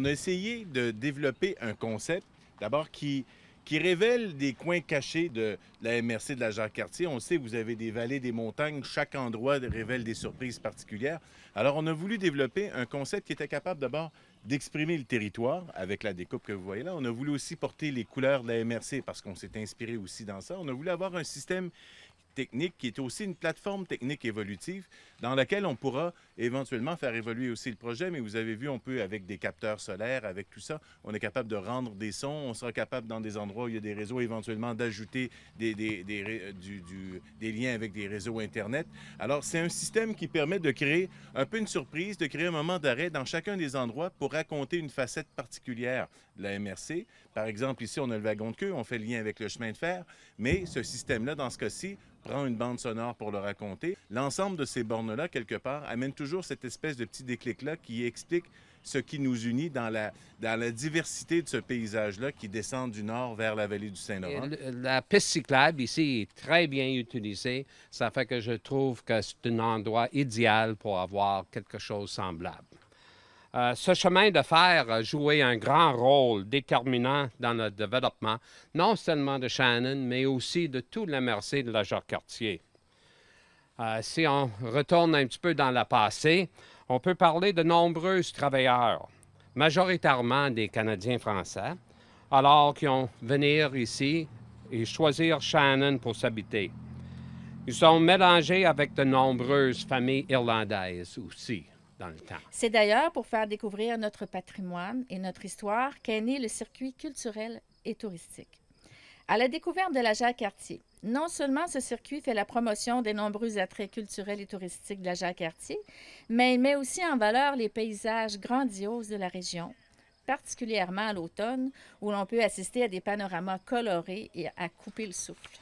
On a essayé de développer un concept, d'abord, qui révèle des coins cachés de la MRC de la Jacques-Cartier. On sait que vous avez des vallées, des montagnes, chaque endroit révèle des surprises particulières. Alors, on a voulu développer un concept qui était capable d'abord d'exprimer le territoire avec la découpe que vous voyez là. On a voulu aussi porter les couleurs de la MRC parce qu'on s'est inspiré aussi dans ça. On a voulu avoir un système technique qui est aussi une plateforme technique évolutive dans laquelle on pourra éventuellement faire évoluer aussi le projet. Mais vous avez vu, on peut, avec des capteurs solaires, avec tout ça, on est capable de rendre des sons. On sera capable, dans des endroits où il y a des réseaux, éventuellement d'ajouter des liens avec des réseaux Internet. Alors, c'est un système qui permet de créer un peu une surprise, de créer un moment d'arrêt dans chacun des endroits pour raconter une facette particulière de la MRC. Par exemple, ici, on a le wagon de queue, on fait le lien avec le chemin de fer, mais ce système-là, dans ce cas-ci, prend une bande sonore pour le raconter. L'ensemble de ces bornes-là, quelque part, amène toujours cette espèce de petit déclic-là qui explique ce qui nous unit dans la diversité de ce paysage-là qui descend du nord vers la vallée du Saint-Laurent. La piste cyclable ici est très bien utilisée. Ça fait que je trouve que c'est un endroit idéal pour avoir quelque chose de semblable. Ce chemin de fer a joué un grand rôle déterminant dans le développement, non seulement de Shannon, mais aussi de toute la MRC de la Jacques-Cartier. Si on retourne un petit peu dans le passé, on peut parler de nombreux travailleurs, majoritairement des Canadiens français, alors qui ont venir ici et choisir Shannon pour s'habiter. Ils sont mélangés avec de nombreuses familles irlandaises aussi dans le temps. C'est d'ailleurs pour faire découvrir notre patrimoine et notre histoire qu'est né le circuit culturel et touristique. À la découverte de la Jacques-Cartier, non seulement ce circuit fait la promotion des nombreux attraits culturels et touristiques de la Jacques-Cartier, mais il met aussi en valeur les paysages grandioses de la région, particulièrement à l'automne, où l'on peut assister à des panoramas colorés et à couper le souffle.